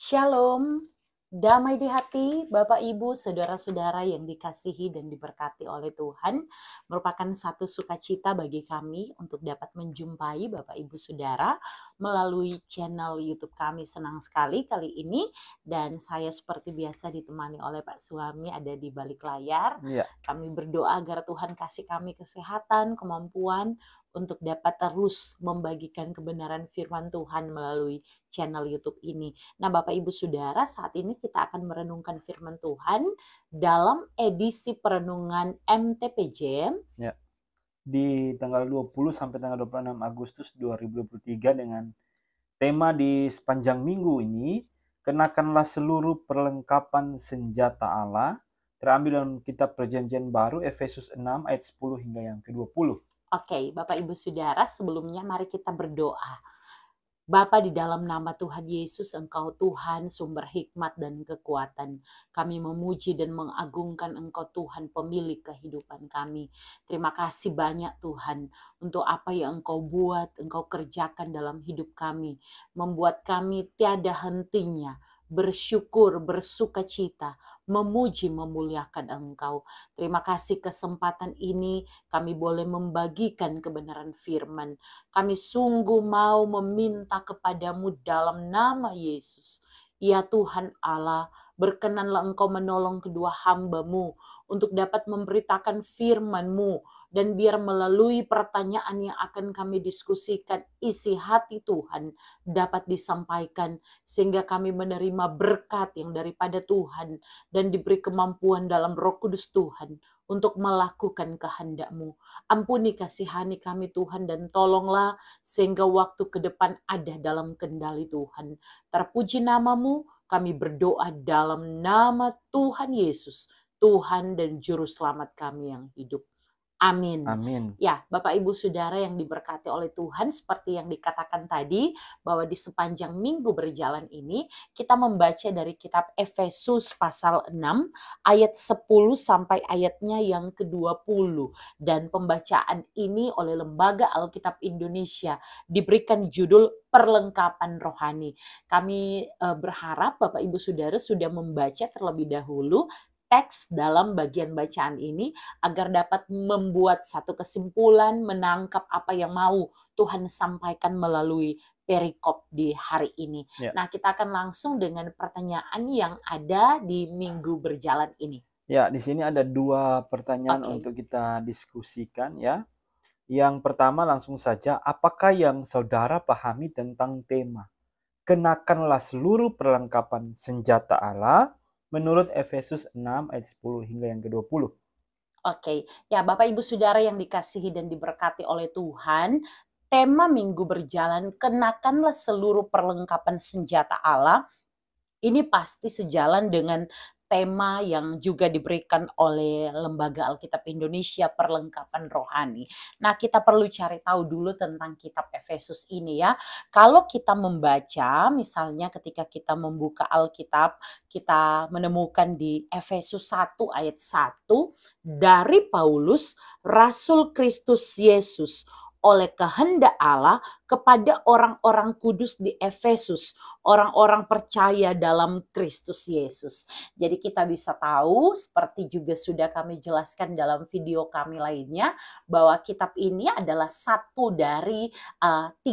Shalom, damai di hati Bapak Ibu, saudara-saudara yang dikasihi dan diberkati oleh Tuhan. Merupakan satu sukacita bagi kami untuk dapat menjumpai Bapak Ibu Saudara melalui channel YouTube kami. Senang sekali kali ini, dan saya seperti biasa ditemani oleh Pak Suami ada di balik layar. Iya, Kami berdoa agar Tuhan kasih kami kesehatan, kemampuan untuk dapat terus membagikan kebenaran firman Tuhan melalui channel YouTube ini. Nah, Bapak Ibu Saudara, saat ini kita akan merenungkan firman Tuhan dalam edisi perenungan MTPJ. ya. Di tanggal 20 sampai tanggal 26 Agustus 2023 dengan tema di sepanjang minggu ini, kenakanlah seluruh perlengkapan senjata Allah, terambil dalam kitab Perjanjian Baru Efesus 6 ayat 10 hingga yang ke-20. Oke, Bapak Ibu Saudara, sebelumnya mari kita berdoa. Bapa, di dalam nama Tuhan Yesus, Engkau Tuhan sumber hikmat dan kekuatan. Kami memuji dan mengagungkan Engkau Tuhan pemilik kehidupan kami. Terima kasih banyak Tuhan untuk apa yang Engkau buat, Engkau kerjakan dalam hidup kami. Membuat kami tiada hentinya bersyukur, bersukacita, memuji, memuliakan Engkau. Terima kasih kesempatan ini kami boleh membagikan kebenaran firman. Kami sungguh mau meminta kepadamu dalam nama Yesus. Ya Tuhan Allah, berkenanlah Engkau menolong kedua hamba-Mu untuk dapat memberitakan firman-Mu, dan biar melalui pertanyaan yang akan kami diskusikan, isi hati Tuhan dapat disampaikan sehingga kami menerima berkat yang daripada Tuhan dan diberi kemampuan dalam Roh Kudus Tuhan untuk melakukan kehendak-Mu. Ampuni, kasihani kami Tuhan, dan tolonglah sehingga waktu ke depan ada dalam kendali Tuhan. Terpuji namamu, kami berdoa dalam nama Tuhan Yesus, Tuhan dan Juru Selamat kami yang hidup. Amin. Amin. Ya, Bapak Ibu Saudara yang diberkati oleh Tuhan, seperti yang dikatakan tadi, bahwa di sepanjang minggu berjalan ini, kita membaca dari kitab Efesus pasal 6, ayat 10 sampai ayatnya yang ke-20. Dan pembacaan ini oleh Lembaga Alkitab Indonesia diberikan judul Perlengkapan Rohani. Kami berharap Bapak Ibu Saudara sudah membaca terlebih dahulu teks dalam bagian bacaan ini, agar dapat membuat satu kesimpulan, menangkap apa yang mau Tuhan sampaikan melalui perikop di hari ini. Ya. Nah, kita akan langsung dengan pertanyaan yang ada di minggu berjalan ini. Ya, di sini ada dua pertanyaan Oke. untuk kita diskusikan ya. Yang pertama langsung saja, apakah yang saudara pahami tentang tema kenakanlah seluruh perlengkapan senjata Allah menurut Efesus 6 ayat 10 hingga yang ke-20. Oke, ya Bapak Ibu Saudara yang dikasihi dan diberkati oleh Tuhan, tema minggu berjalan, kenakanlah seluruh perlengkapan senjata Allah. Ini pasti sejalan dengan tema yang juga diberikan oleh Lembaga Alkitab Indonesia, Perlengkapan Rohani. Nah, kita perlu cari tahu dulu tentang kitab Efesus ini ya. Kalau kita membaca, misalnya ketika kita membuka Alkitab, kita menemukan di Efesus 1 ayat 1, dari Paulus, Rasul Kristus Yesus, oleh kehendak Allah kepada orang-orang kudus di Efesus, orang-orang percaya dalam Kristus Yesus. Jadi kita bisa tahu, seperti juga sudah kami jelaskan dalam video kami lainnya, bahwa kitab ini adalah satu dari 13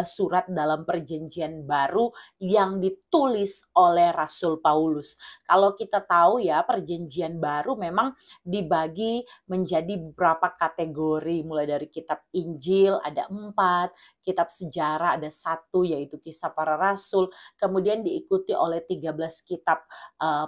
surat dalam Perjanjian Baru yang ditulis oleh Rasul Paulus. Kalau kita tahu ya, Perjanjian Baru memang dibagi menjadi beberapa kategori, mulai dari kitab Injil ada 4, kitab sejarah ada 1 yaitu Kisah Para Rasul, kemudian diikuti oleh 13 kitab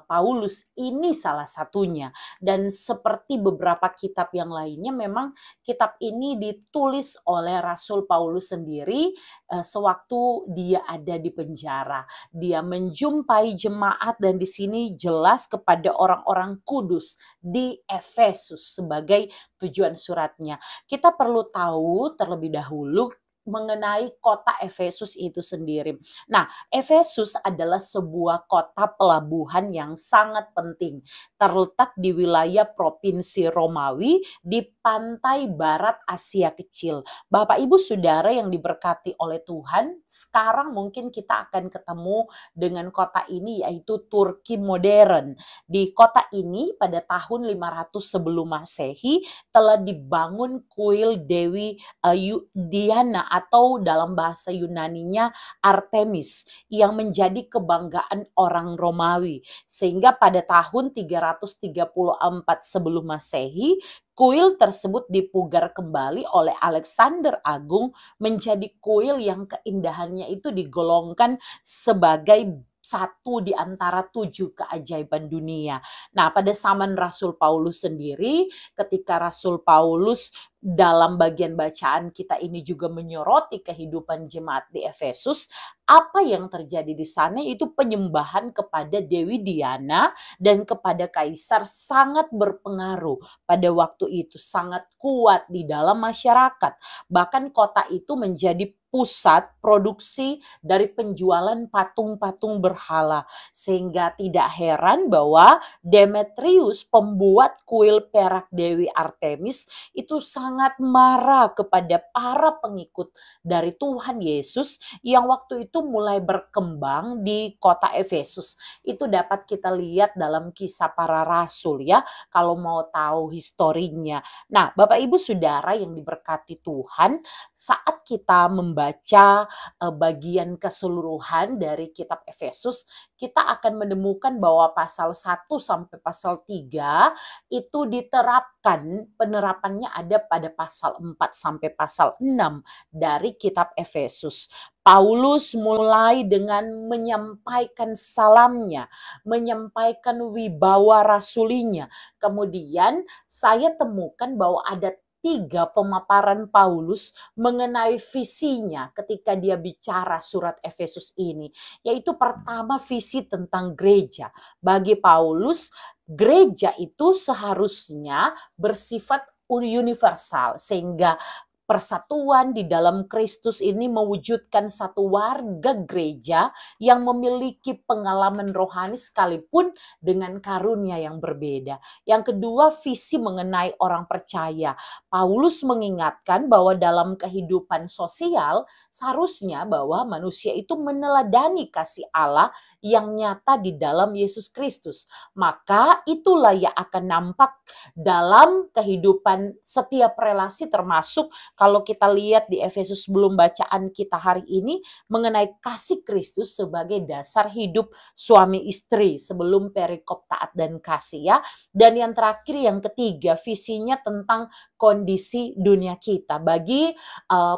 Paulus, ini salah satunya. Dan seperti beberapa kitab yang lainnya, memang kitab ini ditulis oleh Rasul Paulus sendiri sewaktu dia ada di penjara. Dia menjumpai jemaat, dan di sini jelas kepada orang-orang kudus di Efesus sebagai tujuan suratnya. Kita perlu tahu terlebih dahulu mengenai kota Efesus itu sendiri. Nah, Efesus adalah sebuah kota pelabuhan yang sangat penting, terletak di wilayah provinsi Romawi di pantai barat Asia Kecil. Bapak Ibu Saudara yang diberkati oleh Tuhan, sekarang mungkin kita akan ketemu dengan kota ini, yaitu Turki modern. Di kota ini pada tahun 500 sebelum Masehi telah dibangun kuil Dewi Diana atau dalam bahasa Yunaninya Artemis yang menjadi kebanggaan orang Romawi. Sehingga pada tahun 334 sebelum Masehi kuil tersebut dipugar kembali oleh Alexander Agung menjadi kuil yang keindahannya itu digolongkan sebagai satu di antara 7 keajaiban dunia. Nah, pada zaman Rasul Paulus sendiri, ketika Rasul Paulus dalam bagian bacaan kita ini juga menyoroti kehidupan jemaat di Efesus, apa yang terjadi di sana itu penyembahan kepada Dewi Diana dan kepada kaisar sangat berpengaruh pada waktu itu, sangat kuat di dalam masyarakat. Bahkan kota itu menjadi pusat produksi dari penjualan patung-patung berhala, sehingga tidak heran bahwa Demetrius, pembuat kuil perak Dewi Artemis, itu sangat marah kepada para pengikut dari Tuhan Yesus yang waktu itu mulai berkembang di kota Efesus. Itu dapat kita lihat dalam Kisah Para Rasul ya, kalau mau tahu historinya. Nah, Bapak Ibu Saudara yang diberkati Tuhan, saat kita membaca bagian keseluruhan dari kitab Efesus, kita akan menemukan bahwa pasal 1 sampai pasal 3 itu diterapkan, penerapannya ada pada pasal 4 sampai pasal 6 dari kitab Efesus. Paulus mulai dengan menyampaikan salamnya, menyampaikan wibawa rasulinya. Kemudian saya temukan bahwa ada 3 pemaparan Paulus mengenai visinya ketika dia bicara surat Efesus ini. Yaitu pertama, visi tentang gereja. Bagi Paulus, gereja itu seharusnya bersifat universal, sehingga persatuan di dalam Kristus ini mewujudkan satu warga gereja yang memiliki pengalaman rohani sekalipun dengan karunia yang berbeda. Yang kedua, visi mengenai orang percaya. Paulus mengingatkan bahwa dalam kehidupan sosial seharusnya bahwa manusia itu meneladani kasih Allah yang nyata di dalam Yesus Kristus. Maka itulah yang akan nampak dalam kehidupan setiap relasi, termasuk kalau kita lihat di Efesus sebelum bacaan kita hari ini mengenai kasih Kristus sebagai dasar hidup suami istri sebelum perikop taat dan kasih ya. Dan yang terakhir, yang ketiga, visinya tentang kondisi dunia kita. Bagi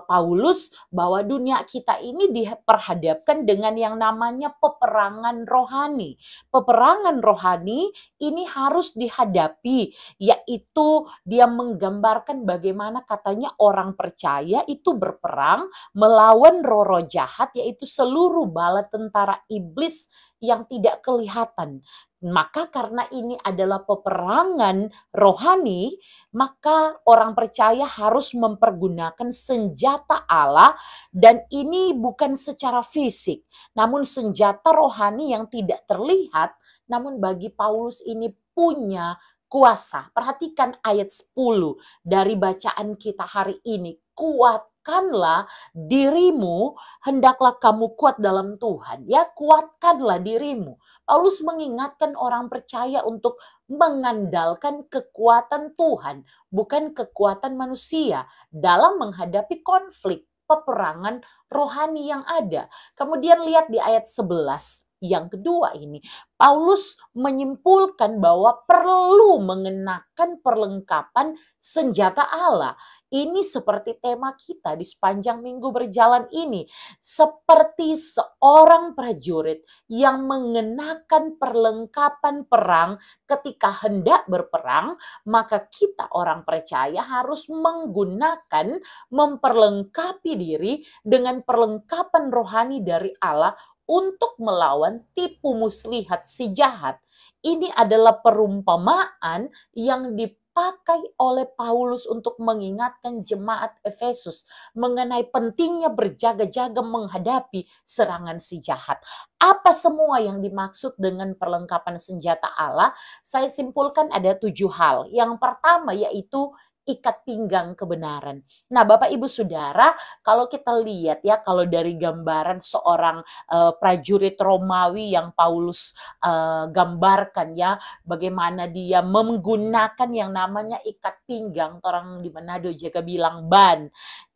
Paulus, bahwa dunia kita ini diperhadapkan dengan yang namanya peperangan rohani. Peperangan rohani ini harus dihadapi, yaitu dia menggambarkan bagaimana katanya orang percaya itu berperang melawan roh-roh jahat, yaitu seluruh bala tentara iblis yang tidak kelihatan. Maka karena ini adalah peperangan rohani, maka orang percaya harus mempergunakan senjata Allah, dan ini bukan secara fisik, namun senjata rohani yang tidak terlihat, namun bagi Paulus ini punya kuasa. Perhatikan ayat 10 dari bacaan kita hari ini. Kuatkanlah dirimu, hendaklah kamu kuat dalam Tuhan. Ya, kuatkanlah dirimu. Paulus mengingatkan orang percaya untuk mengandalkan kekuatan Tuhan, bukan kekuatan manusia dalam menghadapi konflik peperangan rohani yang ada. Kemudian lihat di ayat 11. Yang kedua ini, Paulus menyimpulkan bahwa perlu mengenakan perlengkapan senjata Allah. Ini seperti tema kita di sepanjang minggu berjalan ini. Seperti seorang prajurit yang mengenakan perlengkapan perang ketika hendak berperang, maka kita orang percaya harus menggunakan, memperlengkapi diri dengan perlengkapan rohani dari Allah untuk melawan tipu muslihat si jahat. Ini adalah perumpamaan yang dipakai dipakai oleh Paulus untuk mengingatkan jemaat Efesus mengenai pentingnya berjaga-jaga menghadapi serangan si jahat. Apa semua yang dimaksud dengan perlengkapan senjata Allah? Saya simpulkan ada 7 hal. Yang pertama yaitu ikat pinggang kebenaran. Nah, Bapak Ibu Saudara, kalau kita lihat ya, kalau dari gambaran seorang prajurit Romawi yang Paulus gambarkan ya, bagaimana dia menggunakan yang namanya ikat pinggang, orang di Manado juga bilang ban.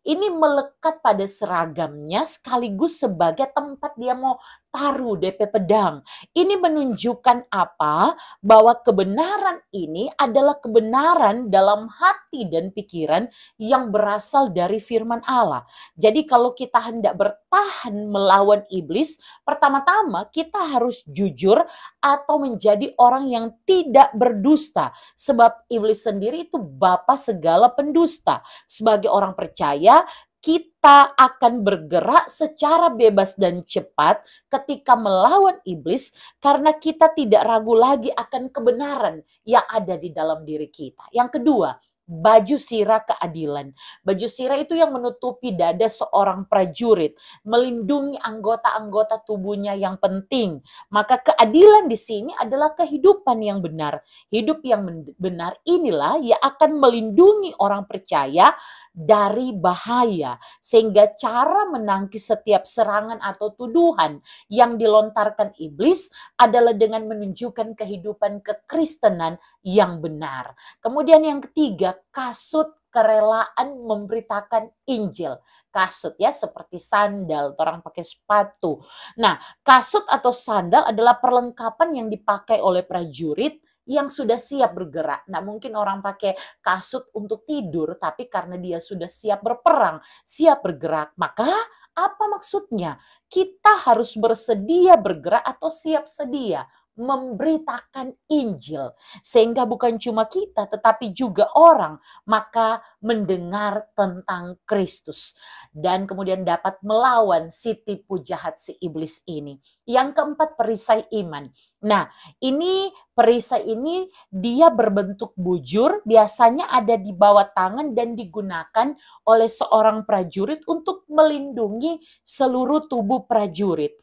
Ini melekat pada seragamnya sekaligus sebagai tempat dia mau taruh DP pedang. Ini menunjukkan apa? Bahwa kebenaran ini adalah kebenaran dalam hati dan pikiran yang berasal dari firman Allah. Jadi kalau kita hendak bertahan melawan iblis, pertama-tama kita harus jujur atau menjadi orang yang tidak berdusta. Sebab iblis sendiri itu bapa segala pendusta. Sebagai orang percaya, kita akan bergerak secara bebas dan cepat ketika melawan iblis karena kita tidak ragu lagi akan kebenaran yang ada di dalam diri kita. Yang kedua, baju sirah keadilan. Baju sirah itu yang menutupi dada seorang prajurit, melindungi anggota-anggota tubuhnya yang penting. Maka keadilan di sini adalah kehidupan yang benar. Hidup yang benar inilah yang akan melindungi orang percaya dari bahaya, sehingga cara menangkis setiap serangan atau tuduhan yang dilontarkan iblis adalah dengan menunjukkan kehidupan kekristenan yang benar. Kemudian yang ketiga, kasut kerelaan memberitakan Injil. Kasut ya, seperti sandal, orang pakai sepatu. Nah, kasut atau sandal adalah perlengkapan yang dipakai oleh prajurit yang sudah siap bergerak. Nah, mungkin orang pakai kasut untuk tidur, tapi karena dia sudah siap berperang, siap bergerak, maka apa maksudnya? Kita harus bersedia bergerak atau siap sedia memberitakan Injil. Sehingga bukan cuma kita, tetapi juga orang maka mendengar tentang Kristus. Dan kemudian dapat melawan si tipu jahat si iblis ini. Yang keempat, perisai iman. Nah, ini perisai ini dia berbentuk bujur, biasanya ada di bawah tangan dan digunakan oleh seorang prajurit untuk melindungi seluruh tubuh prajurit.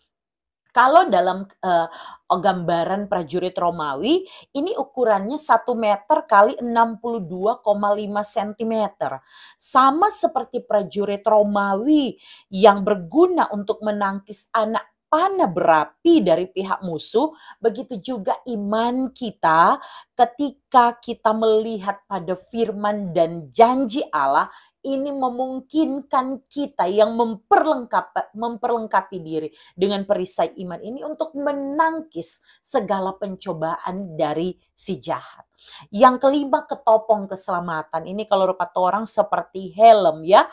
Kalau dalam gambaran prajurit Romawi, ini ukurannya 1 meter kali 62,5 cm. Sama seperti prajurit Romawi yang berguna untuk menangkis anak panah berapi dari pihak musuh, begitu juga iman kita ketika kita melihat pada firman dan janji Allah, ini memungkinkan kita yang memperlengkapi diri dengan perisai iman ini untuk menangkis segala pencobaan dari si jahat. Yang kelima, ketopong keselamatan. Ini kalau kata orang seperti helm ya,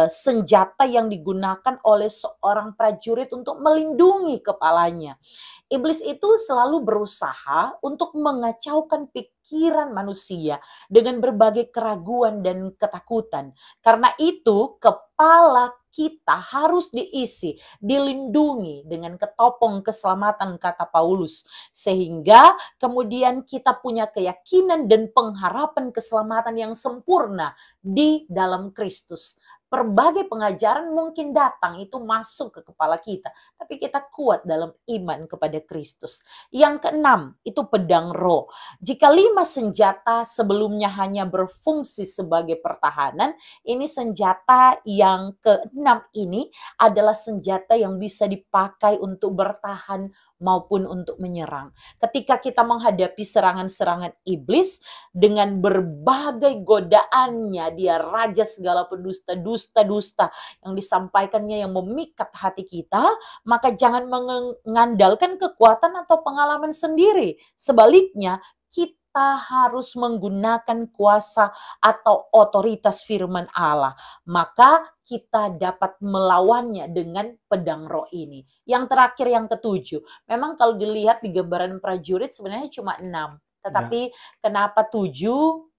senjata yang digunakan oleh seorang prajurit untuk melindungi kepalanya. Iblis itu selalu berusaha untuk mengacaukan pikiran manusia dengan berbagai keraguan dan ketakutan. Karena itu, kepala kita harus diisi, dilindungi dengan ketopong keselamatan, kata Paulus. Sehingga kemudian kita punya keyakinan dan pengharapan keselamatan yang sempurna di dalam Kristus. Berbagai pengajaran mungkin datang, itu masuk ke kepala kita. Tapi kita kuat dalam iman kepada Kristus. Yang keenam, itu pedang roh. Jika 5 senjata sebelumnya hanya berfungsi sebagai pertahanan, ini senjata yang keenam ini adalah senjata yang bisa dipakai untuk bertahan maupun untuk menyerang. Ketika kita menghadapi serangan-serangan iblis dengan berbagai godaannya, dia raja segala pendusta-dusta yang disampaikannya yang memikat hati kita, maka jangan mengandalkan kekuatan atau pengalaman sendiri. Sebaliknya, kita harus menggunakan kuasa atau otoritas firman Allah. Maka kita dapat melawannya dengan pedang roh ini. Yang terakhir, yang ketujuh. Memang kalau dilihat di gambaran prajurit sebenarnya cuma 6. Tetapi kenapa 7?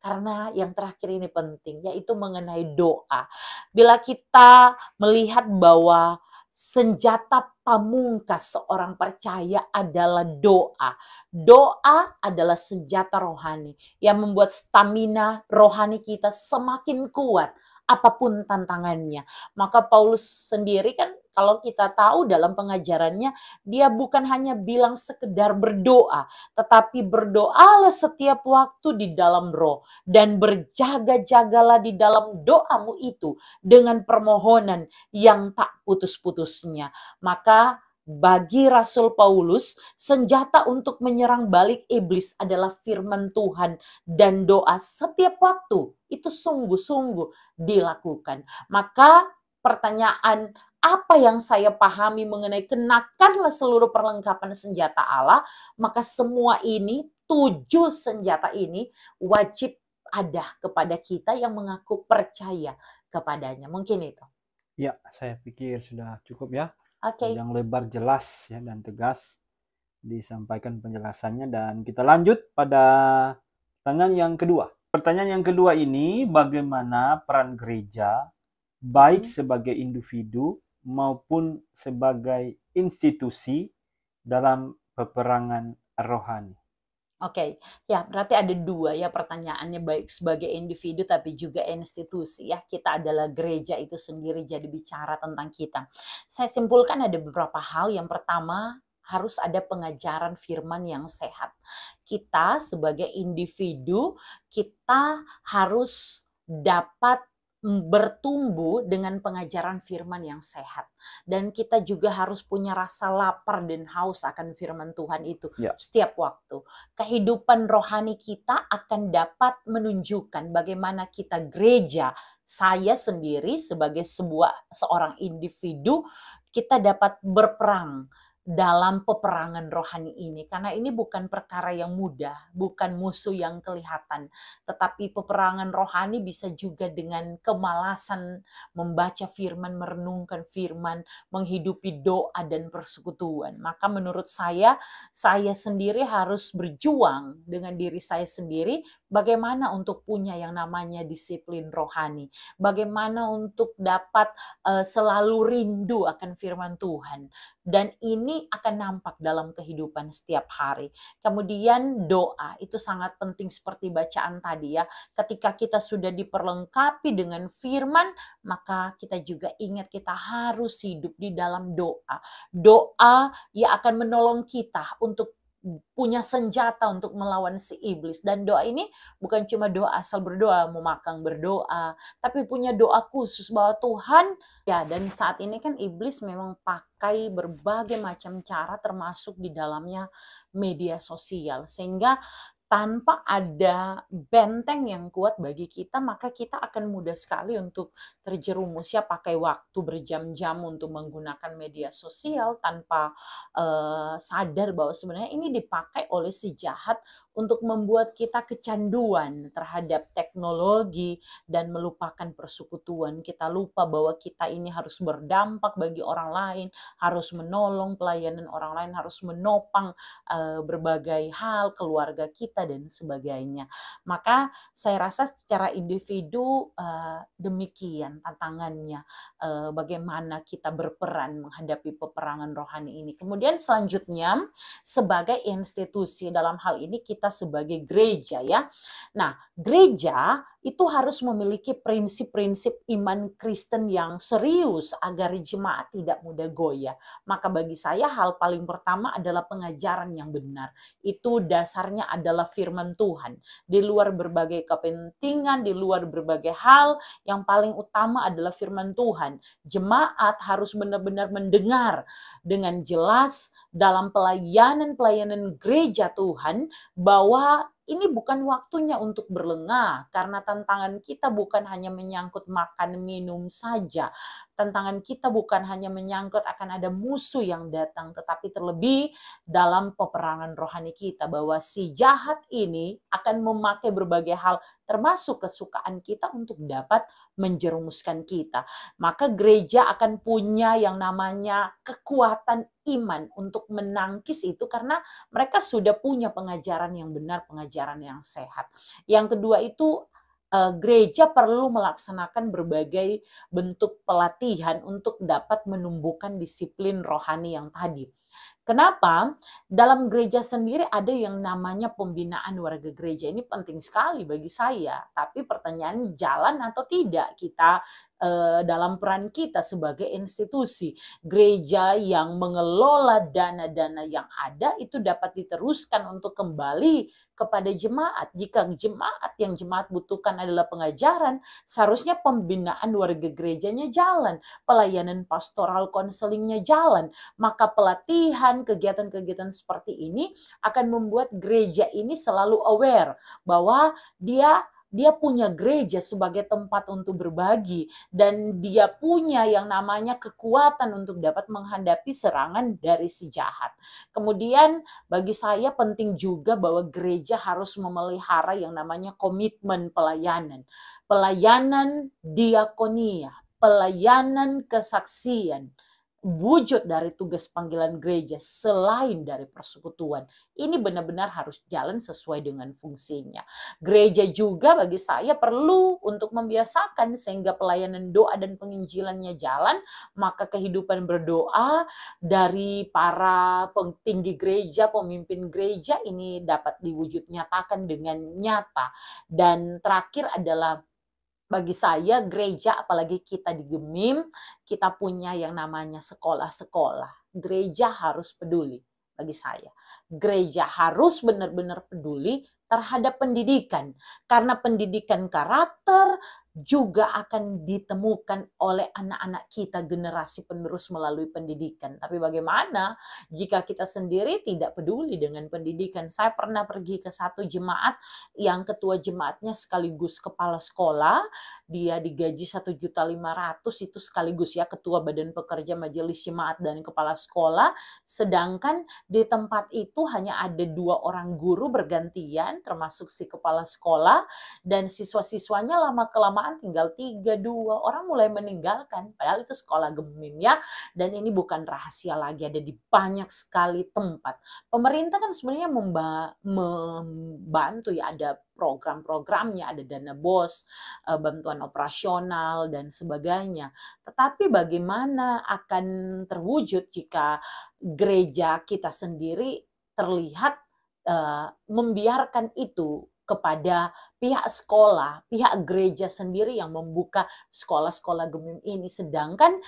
Karena yang terakhir ini penting, yaitu mengenai doa. Bila kita melihat bahwa senjata pamungkas seorang percaya adalah doa. Doa adalah senjata rohani yang membuat stamina rohani kita semakin kuat apapun tantangannya. Maka Paulus sendiri kan kalau kita tahu dalam pengajarannya, dia bukan hanya bilang sekedar berdoa, tetapi berdoalah setiap waktu di dalam roh dan berjaga-jagalah di dalam doamu itu dengan permohonan yang tak putus-putusnya. Maka bagi Rasul Paulus, senjata untuk menyerang balik iblis adalah firman Tuhan dan doa setiap waktu. Itu sungguh-sungguh dilakukan. Maka pertanyaan apa yang saya pahami mengenai kenakanlah seluruh perlengkapan senjata Allah, maka semua ini, 7 senjata ini wajib ada kepada kita yang mengaku percaya kepadanya. Mungkin itu. Ya, saya pikir sudah cukup ya. Oke. Yang lebar, jelas ya, dan tegas disampaikan penjelasannya. Dan kita lanjut pada pertanyaan yang kedua. Pertanyaan yang kedua ini, bagaimana peran gereja baik sebagai individu maupun sebagai institusi dalam peperangan rohani? Oke, ya berarti ada 2 ya pertanyaannya, baik sebagai individu tapi juga institusi ya. Kita adalah gereja itu sendiri, jadi bicara tentang kita. Saya simpulkan ada beberapa hal. Yang pertama, harus ada pengajaran firman yang sehat. Kita sebagai individu, kita harus dapat bertumbuh dengan pengajaran firman yang sehat. Dan kita juga harus punya rasa lapar dan haus akan firman Tuhan itu setiap waktu. Kehidupan rohani kita akan dapat menunjukkan bagaimana kita gereja, saya sendiri sebagai seorang individu, kita dapat berperang dalam peperangan rohani ini. Karena ini bukan perkara yang mudah, bukan musuh yang kelihatan. Tetapi peperangan rohani bisa juga dengan kemalasan membaca firman, merenungkan firman, menghidupi doa dan persekutuan. Maka menurut saya sendiri harus berjuang dengan diri saya sendiri bagaimana untuk punya yang namanya disiplin rohani. Bagaimana untuk dapat selalu rindu akan firman Tuhan. Dan ini akan nampak dalam kehidupan setiap hari. Kemudian doa itu sangat penting seperti bacaan tadi ya. Ketika kita sudah diperlengkapi dengan firman, maka kita juga ingat kita harus hidup di dalam doa. Doa yang akan menolong kita untuk punya senjata untuk melawan si iblis. Dan doa ini bukan cuma doa asal berdoa, mau makan berdoa, tapi punya doa khusus bahwa Tuhan ya. Dan saat ini kan iblis memang pakai berbagai macam cara termasuk di dalamnya media sosial, sehingga tanpa ada benteng yang kuat bagi kita, maka kita akan mudah sekali untuk terjerumus ya, pakai waktu berjam-jam untuk menggunakan media sosial tanpa sadar bahwa sebenarnya ini dipakai oleh si jahat untuk membuat kita kecanduan terhadap teknologi dan melupakan persekutuan. Kita lupa bahwa kita ini harus berdampak bagi orang lain, harus menolong pelayanan orang lain, harus menopang berbagai hal, keluarga kita dan sebagainya. Maka saya rasa secara individu demikian tantangannya, bagaimana kita berperan menghadapi peperangan rohani ini. Kemudian selanjutnya sebagai institusi, dalam hal ini kita sebagai gereja ya. Nah, gereja itu harus memiliki prinsip-prinsip iman Kristen yang serius agar jemaat tidak mudah goyah. Maka bagi saya hal paling pertama adalah pengajaran yang benar. Itu dasarnya adalah firman Tuhan. Di luar berbagai kepentingan, di luar berbagai hal, yang paling utama adalah firman Tuhan. Jemaat harus benar-benar mendengar dengan jelas dalam pelayanan gereja Tuhan bahwa ini bukan waktunya untuk berlengah, karena tantangan kita bukan hanya menyangkut makan minum saja. Tantangan kita bukan hanya menyangkut akan ada musuh yang datang, tetapi terlebih dalam peperangan rohani kita, bahwa si jahat ini akan memakai berbagai hal termasuk kesukaan kita untuk dapat menjerumuskan kita. Maka gereja akan punya yang namanya kekuatan iman untuk menangkis itu karena mereka sudah punya pengajaran yang benar, pengajaran yang sehat. Yang kedua itu gereja perlu melaksanakan berbagai bentuk pelatihan untuk dapat menumbuhkan disiplin rohani yang tadi. Kenapa? Dalam gereja sendiri ada yang namanya pembinaan warga gereja. Ini penting sekali bagi saya. Tapi pertanyaan, jalan atau tidak kita dalam peran kita sebagai institusi. Gereja yang mengelola dana-dana yang ada itu dapat diteruskan untuk kembali kepada jemaat. Jika yang jemaat butuhkan adalah pengajaran, seharusnya pembinaan warga gerejanya jalan, pelayanan pastoral konselingnya jalan. Maka pelatihan, kegiatan-kegiatan seperti ini akan membuat gereja ini selalu aware bahwa dia punya gereja sebagai tempat untuk berbagi, dan dia punya yang namanya kekuatan untuk dapat menghadapi serangan dari si jahat. Kemudian bagi saya penting juga bahwa gereja harus memelihara yang namanya komitmen pelayanan. Pelayanan diakonia, pelayanan kesaksian, wujud dari tugas panggilan gereja selain dari persekutuan. Ini benar-benar harus jalan sesuai dengan fungsinya. Gereja juga bagi saya perlu untuk membiasakan sehingga pelayanan doa dan penginjilannya jalan, maka kehidupan berdoa dari para petinggi gereja, pemimpin gereja ini dapat diwujud nyatakan dengan nyata. Dan terakhir adalah bagi saya gereja, apalagi kita di Gemim, kita punya yang namanya sekolah-sekolah. Gereja harus peduli bagi saya. Gereja harus benar-benar peduli terhadap pendidikan. Karena pendidikan karakter juga akan ditemukan oleh anak-anak kita, generasi penerus melalui pendidikan. Tapi bagaimana jika kita sendiri tidak peduli dengan pendidikan? Saya pernah pergi ke satu jemaat yang ketua jemaatnya sekaligus kepala sekolah, dia digaji 1.500.000 itu sekaligus ya ketua badan pekerja majelis jemaat dan kepala sekolah, sedangkan di tempat itu hanya ada 2 orang guru bergantian termasuk si kepala sekolah, dan siswa-siswanya lama-kelamaan tinggal 3-2 orang mulai meninggalkan, padahal itu sekolah Gemim ya, dan ini bukan rahasia lagi, ada di banyak sekali tempat. Pemerintah kan sebenarnya membantu ya, ada program-programnya, ada dana BOS, bantuan operasional dan sebagainya. Tetapi bagaimana akan terwujud jika gereja kita sendiri terlihat membiarkan itu kepada pihak sekolah, pihak gereja sendiri yang membuka sekolah-sekolah Gemim ini, sedangkan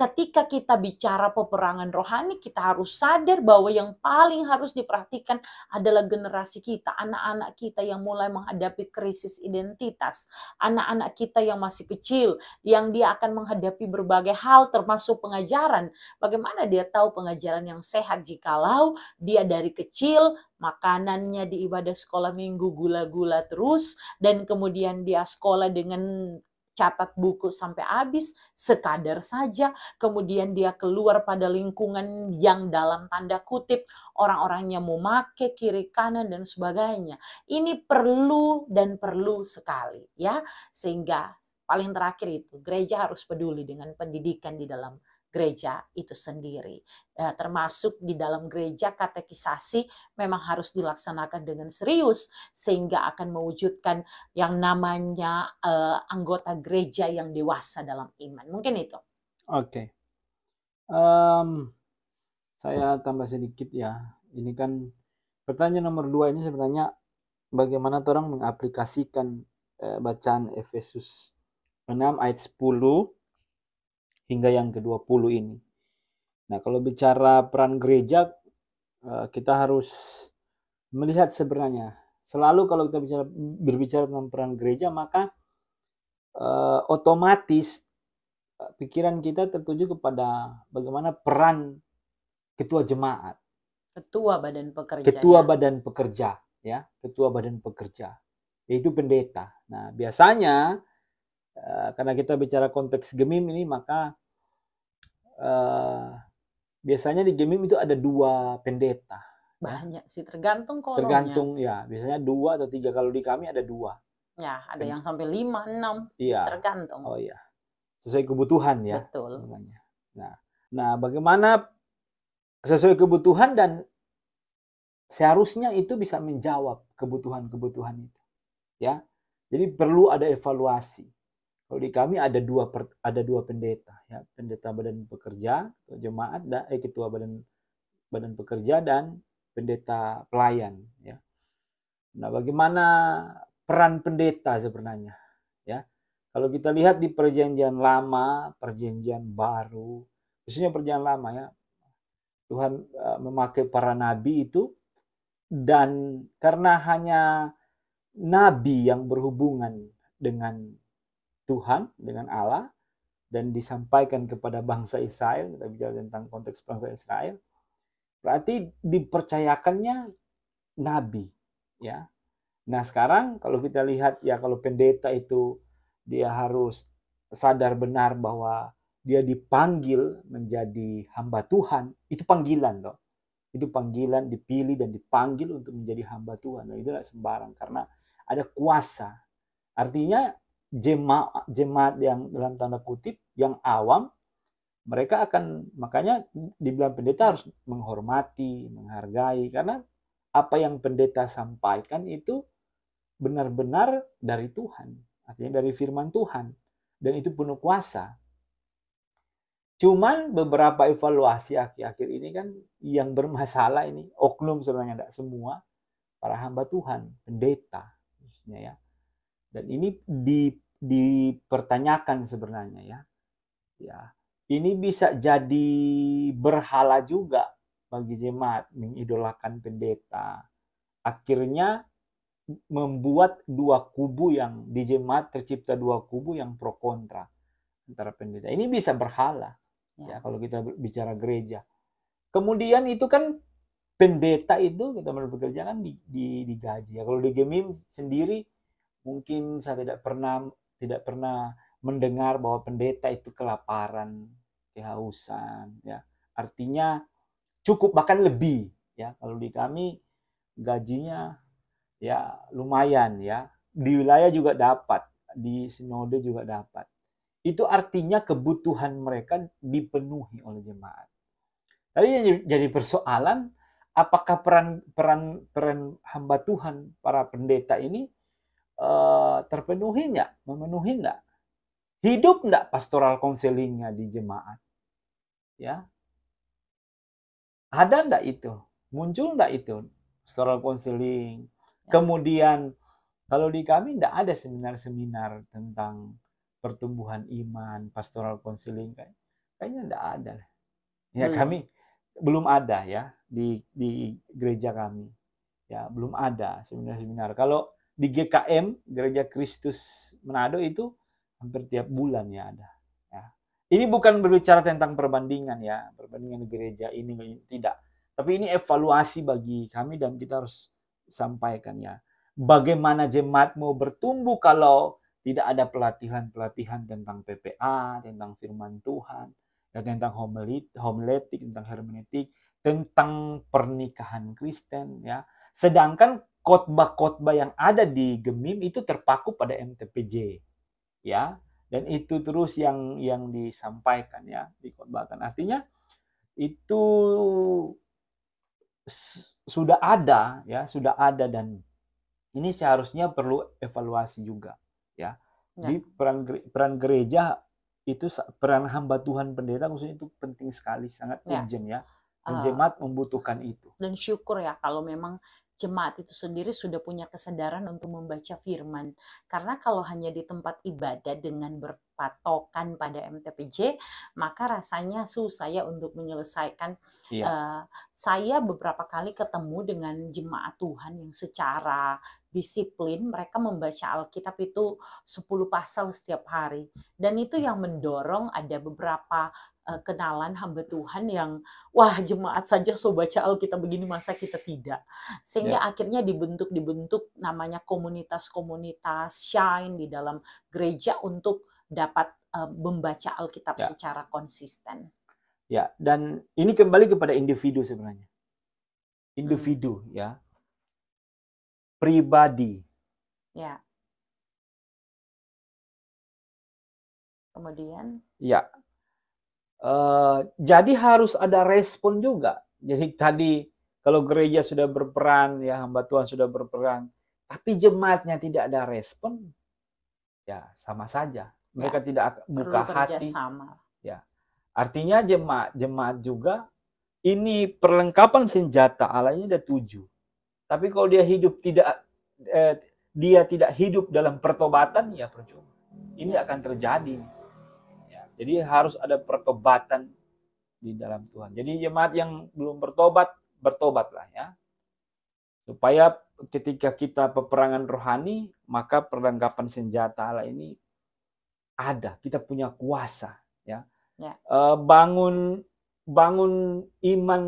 ketika kita bicara peperangan rohani, kita harus sadar bahwa yang paling harus diperhatikan adalah generasi kita, anak-anak kita yang mulai menghadapi krisis identitas, anak-anak kita yang masih kecil, yang dia akan menghadapi berbagai hal termasuk pengajaran. Bagaimana dia tahu pengajaran yang sehat jikalau dia dari kecil makanannya di ibadah sekolah minggu gula-gula terus, dan kemudian dia sekolah dengan catat buku sampai habis, sekadar saja, kemudian dia keluar pada lingkungan yang dalam tanda kutip orang-orangnya mau make kiri kanan dan sebagainya. Ini perlu dan perlu sekali ya, sehingga paling terakhir itu gereja harus peduli dengan pendidikan di dalam gereja itu sendiri. Termasuk di dalam gereja katekisasi memang harus dilaksanakan dengan serius sehingga akan mewujudkan yang namanya anggota gereja yang dewasa dalam iman. Mungkin itu. Oke. Saya tambah sedikit ya. Ini kan pertanyaan nomor 2 ini sebenarnya bagaimana orang mengaplikasikan bacaan Efesus 6 ayat 10 hingga yang ke-20 ini. Nah, kalau bicara peran gereja, kita harus melihat sebenarnya. Selalu kalau kita berbicara tentang peran gereja, maka otomatis pikiran kita tertuju kepada bagaimana peran ketua jemaat. Ketua badan pekerja. Ketua badan pekerja, ya. Ketua badan pekerja, yaitu pendeta. Nah, biasanya karena kita bicara konteks Gemim ini, maka biasanya di Gemim itu ada 2 pendeta. Banyak sih, tergantung kolomnya. Tergantung ya, biasanya 2 atau 3. Kalau di kami ada 2. Ya, ada yang sampai 5, 6. Iya. Tergantung. Oh iya. Sesuai kebutuhan ya. Betul. Sebenarnya. Nah, bagaimana sesuai kebutuhan dan seharusnya itu bisa menjawab kebutuhan-kebutuhan itu. Ya. Jadi perlu ada evaluasi. Kalau di kami ada dua pendeta, ya, pendeta badan pekerja, jemaat, ketua badan pekerja dan pendeta pelayan. Ya. Nah, bagaimana peran pendeta sebenarnya? Ya, kalau kita lihat di Perjanjian Lama, Perjanjian Baru, khususnya Perjanjian Lama ya, Tuhan memakai para nabi itu, dan karena hanya nabi yang berhubungan dengan Tuhan, dengan Allah, dan disampaikan kepada bangsa Israel, kita bicara tentang konteks bangsa Israel, berarti dipercayakannya nabi, ya. Nah, sekarang kalau kita lihat ya, kalau pendeta itu dia harus sadar benar bahwa dia dipanggil menjadi hamba Tuhan, itu panggilan loh. Itu panggilan, dipilih dan dipanggil untuk menjadi hamba Tuhan. Nah, itu tidak sembarang karena ada kuasa. Artinya jemaat yang dalam tanda kutip yang awam, mereka akan, makanya dibilang pendeta harus menghormati, menghargai, karena apa yang pendeta sampaikan itu benar-benar dari Tuhan, artinya dari firman Tuhan, dan itu penuh kuasa. Cuman beberapa evaluasi akhir-akhir ini kan yang bermasalah ini, oknum sebenarnya, tidak semua, para hamba Tuhan, pendeta, khususnya ya. Dan ini dipertanyakan sebenarnya ya. Ya, ini bisa jadi berhala juga bagi jemaat, mengidolakan pendeta. Akhirnya membuat dua kubu yang di jemaat, tercipta dua kubu yang pro kontra antara pendeta. Ini bisa berhala ya kalau kita bicara gereja. Kemudian itu kan pendeta itu, kita bekerja kan digaji ya. Kalau di Gemim sendiri mungkin saya tidak pernah mendengar bahwa pendeta itu kelaparan, kehausan ya. Artinya cukup, bahkan lebih ya. Kalau di kami gajinya ya lumayan ya. Di wilayah juga dapat, di sinode juga dapat. Itu artinya kebutuhan mereka dipenuhi oleh jemaat. Tapi yang jadi persoalan, apakah peran hamba Tuhan, para pendeta ini terpenuhi nggak, memenuhi nggak, hidup nggak pastoral counselingnya di jemaat, ya, ada nggak itu, muncul nggak itu pastoral counseling? Kemudian kalau di kami nggak ada seminar-seminar tentang pertumbuhan iman, pastoral counseling, kayaknya nggak ada. Ya, kami belum ada ya di gereja kami. Ya, belum ada seminar-seminar. Kalau di GKM, Gereja Kristus Manado, itu hampir tiap bulan ya ada. Ya. Ini bukan berbicara tentang perbandingan ya, perbandingan gereja ini tidak. Tapi ini evaluasi bagi kami dan kita harus sampaikan ya. Bagaimana jemaat mau bertumbuh kalau tidak ada pelatihan-pelatihan tentang PPA, tentang firman Tuhan, ya, tentang homiletik, tentang hermeneutik, tentang pernikahan Kristen ya. Sedangkan khotbah-khotbah yang ada di Gemim itu terpaku pada MTPJ ya, dan itu terus yang disampaikan ya, dikhotbahkan. Artinya itu sudah ada ya, sudah ada, dan ini seharusnya perlu evaluasi juga ya. Jadi peran gereja itu, peran hamba Tuhan pendeta khususnya itu penting sekali, sangat urgent ya. Dan jemaat membutuhkan itu. Dan syukur ya kalau memang jemaat itu sendiri sudah punya kesadaran untuk membaca firman. Karena kalau hanya di tempat ibadah dengan berpatokan pada MTPJ, maka rasanya susah ya untuk menyelesaikan. Saya beberapa kali ketemu dengan jemaat Tuhan yang secara disiplin mereka membaca Alkitab itu 10 pasal setiap hari. Dan itu yang mendorong ada beberapa kenalan hamba Tuhan yang, wah, jemaat saja so baca Alkitab begini, masa kita tidak. Sehingga akhirnya dibentuk namanya komunitas-komunitas Shine di dalam gereja untuk dapat membaca Alkitab secara konsisten. Ya, dan ini kembali kepada individu sebenarnya. Individu ya. Pribadi. Ya. Kemudian? Ya. Jadi harus ada respon juga. Jadi tadi kalau gereja sudah berperan ya, hamba Tuhan sudah berperan, tapi jemaatnya tidak ada respon, ya sama saja. Ya, Mereka tidak buka perlu hati. kerjasama. Ya, artinya jemaat juga ini perlengkapan senjata Allah ini ada 7. Tapi kalau dia tidak hidup dalam pertobatan, ya percuma. Ini Ya. akan terjadi. Ya, jadi harus ada pertobatan di dalam Tuhan. Jadi jemaat yang belum bertobat, bertobatlah ya. Supaya ketika kita peperangan rohani, maka perlengkapan senjata Allah ini ada. Kita punya kuasa ya. Ya. Bangun iman,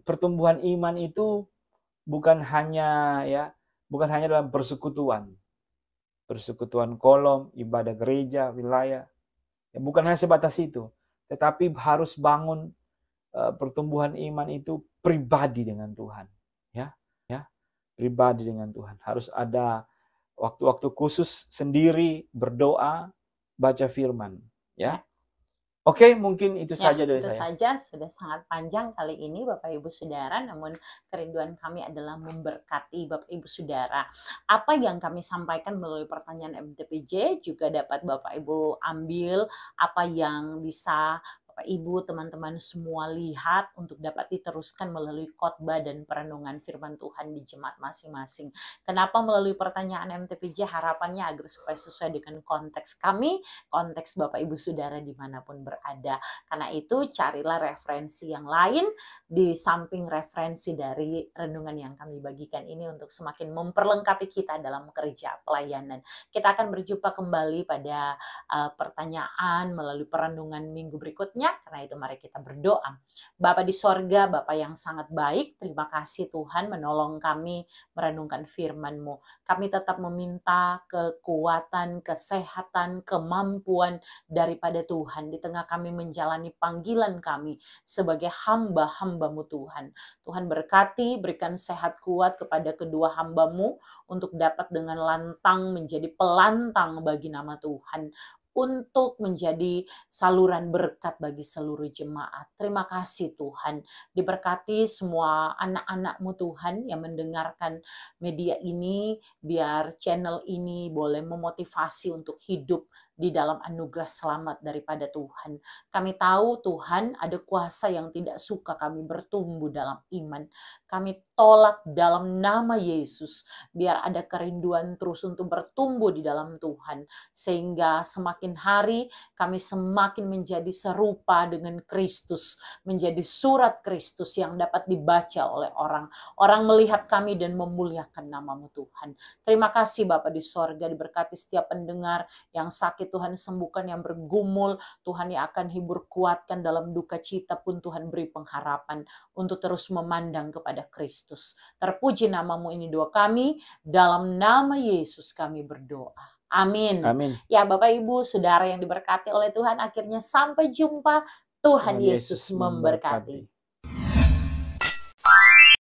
pertumbuhan iman itu bukan hanya dalam persekutuan kolom, ibadah gereja, wilayah. Ya, bukan hanya sebatas itu, tetapi harus bangun pertumbuhan iman itu pribadi dengan Tuhan. Ya, pribadi dengan Tuhan. Harus ada waktu-waktu khusus sendiri berdoa, baca firman. Ya. Oke, mungkin itu Ya, saja dari itu saya. saja, sudah sangat panjang kali ini Bapak Ibu Saudara, namun kerinduan kami adalah memberkati Bapak Ibu Saudara. Apa yang kami sampaikan melalui pertanyaan MTPJ juga dapat Bapak Ibu ambil apa yang bisa Bapak Ibu, teman-teman semua lihat untuk dapat diteruskan melalui khotbah dan perenungan firman Tuhan di jemaat masing-masing. Kenapa melalui pertanyaan MTPJ? Harapannya agar supaya sesuai dengan konteks kami, konteks Bapak Ibu Saudara dimanapun berada. Karena itu carilah referensi yang lain di samping referensi dari renungan yang kami bagikan ini untuk semakin memperlengkapi kita dalam kerja pelayanan. Kita akan berjumpa kembali pada pertanyaan melalui perenungan minggu berikutnya. Karena itu mari kita berdoa. Bapa di sorga, Bapa yang sangat baik, terima kasih Tuhan menolong kami merenungkan firman-Mu. Kami tetap meminta kekuatan, kesehatan, kemampuan daripada Tuhan di tengah kami menjalani panggilan kami sebagai hamba-hamba-Mu Tuhan. Tuhan berkati, berikan sehat kuat kepada kedua hamba-Mu untuk dapat dengan lantang menjadi pelantang bagi nama Tuhan, untuk menjadi saluran berkat bagi seluruh jemaat. Terima kasih Tuhan. Diberkati semua anak-anak-Mu Tuhan yang mendengarkan media ini, biar channel ini boleh memotivasi untuk hidup di dalam anugerah selamat daripada Tuhan. Kami tahu Tuhan ada kuasa yang tidak suka kami bertumbuh dalam iman. Kami tolak dalam nama Yesus, biar ada kerinduan terus untuk bertumbuh di dalam Tuhan, sehingga semakin hari kami semakin menjadi serupa dengan Kristus, menjadi surat Kristus yang dapat dibaca oleh orang. Orang melihat kami dan memuliakan nama-Mu Tuhan. Terima kasih Bapa di sorga, diberkati setiap pendengar yang sakit Tuhan sembuhkan, yang bergumul Tuhan yang akan hibur kuatkan, dalam duka cita pun Tuhan beri pengharapan untuk terus memandang kepada Kristus. Terpuji nama-Mu, ini doa kami, dalam nama Yesus kami berdoa. Amin. Amin. Ya Bapak Ibu Saudara yang diberkati oleh Tuhan, akhirnya sampai jumpa. Tuhan Yesus memberkati.